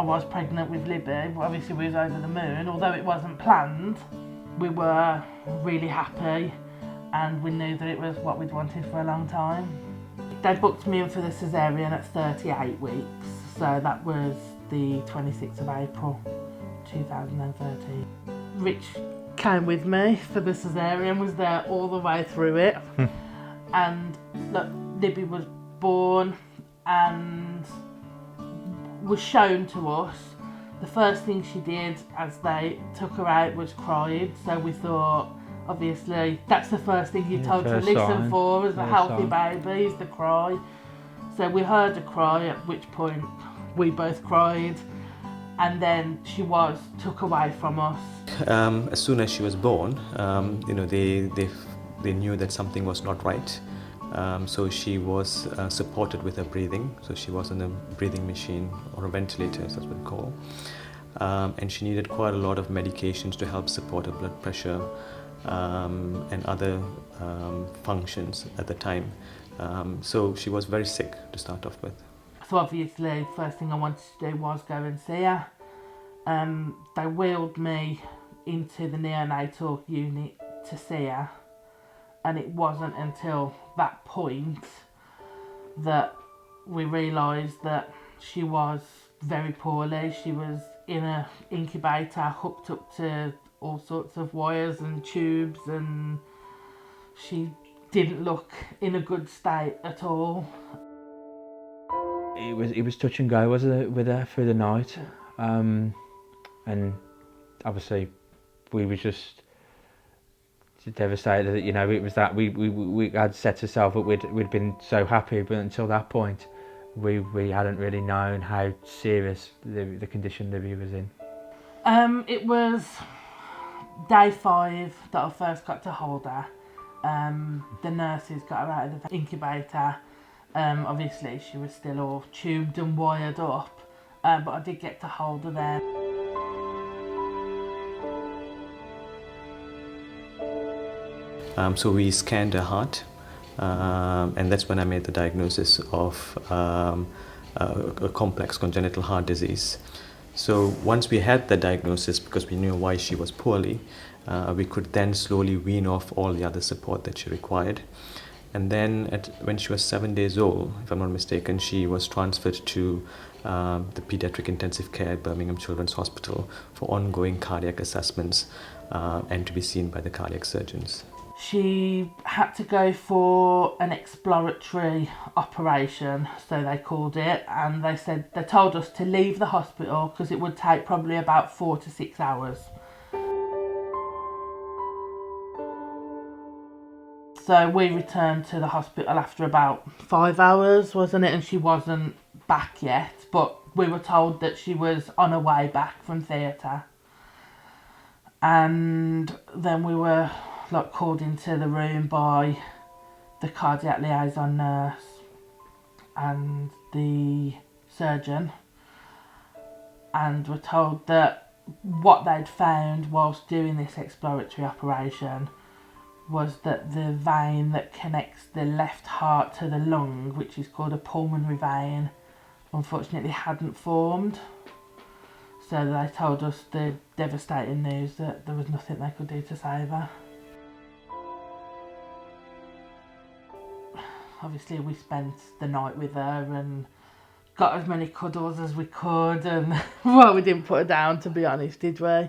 was pregnant with Libby. Obviously we was over the moon, although it wasn't planned. We were really happy and we knew that it was what we'd wanted for a long time. They booked me in for the caesarean at 38 weeks, so that was the 26th of April 2013. Rich came with me for the caesarean, was there all the way through it. And look, Libby was born and was shown to us. The first thing she did as they took her out was cried, so we thought, obviously, that's the first thing you're told to listen for as a healthy baby, is the cry. So we heard her cry, at which point we both cried, and then she was took away from us. As soon as she was born, they knew that something was not right. So she was supported with her breathing. So she was on a breathing machine or a ventilator, as that's what we call. And she needed quite a lot of medications to help support her blood pressure and other functions at the time. So she was very sick to start off with. So obviously, the first thing I wanted to do was go and see her. They wheeled me into the neonatal unit to see her. And it wasn't until that point that we realised that she was very poorly. She was in an incubator hooked up to all sorts of wires and tubes, and she didn't look in a good state at all. It was touch and go, wasn't it, with her through the night, and obviously we were just devastated that, you know, it was that we had set ourselves up, we'd been so happy, but until that point we hadn't really known how serious the condition Libby was in. It was day 5 that I first got to hold her. The nurses got her out of the incubator. Obviously she was still all tubed and wired up, but I did get to hold her there. So we scanned her heart, and that's when I made the diagnosis of a complex congenital heart disease. So once we had the diagnosis, because we knew why she was poorly, we could then slowly wean off all the other support that she required. And then when she was 7 days old, if I'm not mistaken, she was transferred to the pediatric intensive care at Birmingham Children's Hospital for ongoing cardiac assessments and to be seen by the cardiac surgeons. She had to go for an exploratory operation, so they called it, and they told us to leave the hospital because it would take probably about 4 to 6 hours. So we returned to the hospital after about 5 hours, wasn't it? And she wasn't back yet, but we were told that she was on her way back from theatre. And then we were called into the room by the cardiac liaison nurse and the surgeon, and were told that what they'd found whilst doing this exploratory operation was that the vein that connects the left heart to the lung, which is called a pulmonary vein, unfortunately hadn't formed. So they told us the devastating news that there was nothing they could do to save her. Obviously we spent the night with her and got as many cuddles as we could, and well, we didn't put her down, to be honest, did we?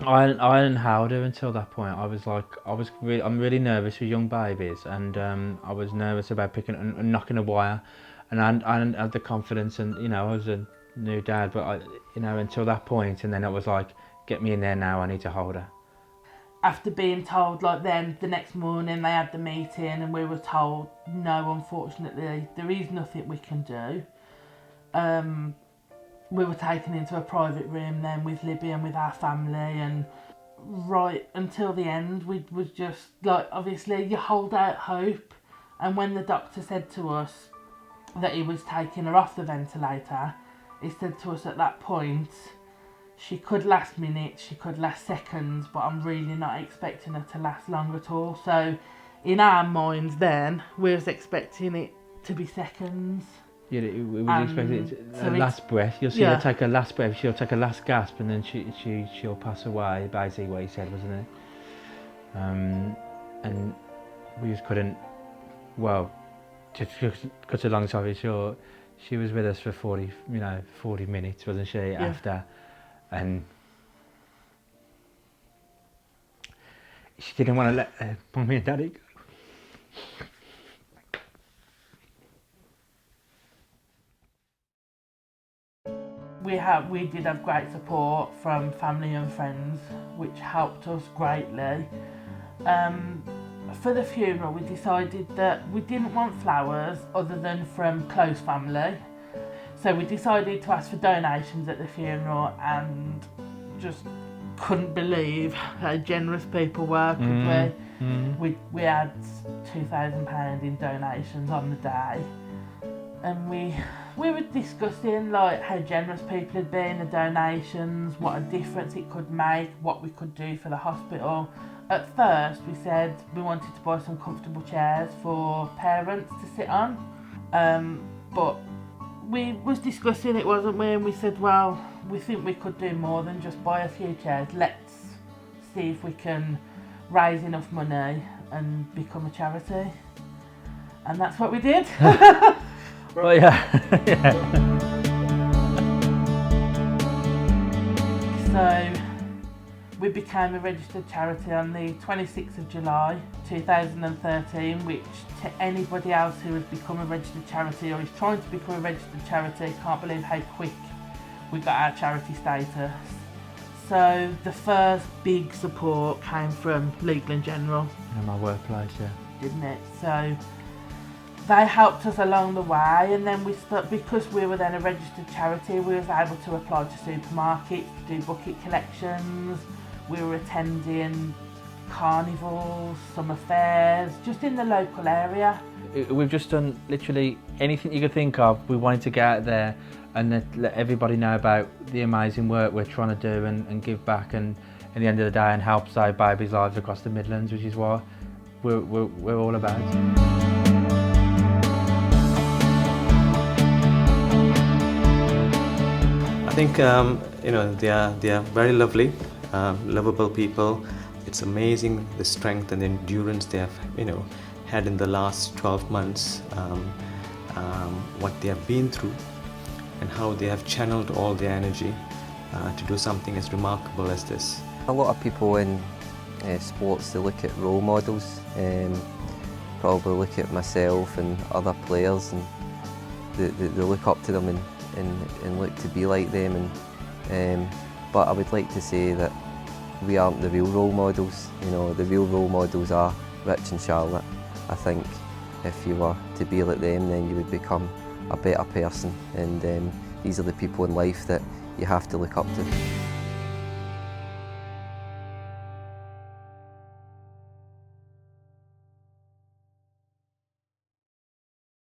I hadn't held her until that point. I'm really nervous with young babies, and I was nervous about picking and knocking a wire, and I hadn't had the confidence, and you know, I was a new dad, but until that point, and then it was like, get me in there now, I need to hold her. After being told then the next morning they had the meeting and we were told, no, unfortunately there is nothing we can do. We were taken into a private room then with Libby and with our family, and right until the end we was just obviously you hold out hope, and when the doctor said to us that he was taking her off the ventilator, he said to us at that point, she could last minutes, she could last seconds, but I'm really not expecting her to last long at all. So in our minds then, we was expecting it to be seconds. it was expected so a last breath. You'll see yeah. her take a last breath. She'll take a last gasp, and then she'll pass away. Basically, what he said, wasn't it? And we just couldn't. Well, to cut a long story short, she was with us for 40 minutes, wasn't she? Yeah. After, and she didn't want to let Mummy and Daddy go. We did have great support from family and friends, which helped us greatly. For the funeral, we decided that we didn't want flowers other than from close family. So we decided to ask for donations at the funeral, and just couldn't believe how generous people were, could we? We had £2,000 in donations on the day, and we were discussing like how generous people had been, the donations, what a difference it could make, what we could do for the hospital. At first we said we wanted to buy some comfortable chairs for parents to sit on, but we was discussing it, wasn't we, and we said, well, we think we could do more than just buy a few chairs. Let's see if we can raise enough money and become a charity, and that's what we did. Well, yeah. So we became a registered charity on the 26th of July 2013, which to anybody else who has become a registered charity or is trying to become a registered charity can't believe how quick we got our charity status. So the first big support came from Legal & General. In my workplace, yeah. Didn't it? So they helped us along the way, and then because we were then a registered charity, we was able to apply to supermarkets to do bucket collections. We were attending carnivals, summer fairs, just in the local area. We've just done literally anything you could think of. We wanted to get out there and let everybody know about the amazing work we're trying to do and give back, and at the end of the day, and help save babies' lives across the Midlands, which is what we're all about. I think they are very lovely, lovable people. It's amazing the strength and the endurance they have had in the last 12 months, what they have been through and how they have channeled all their energy to do something as remarkable as this. A lot of people in sports, they look at role models, probably look at myself and other players, and they look up to them and look to be like them. But I would like to say that we aren't the real role models. The real role models are Rich and Charlotte. I think if you were to be like them, then you would become a better person, and these are the people in life that you have to look up to.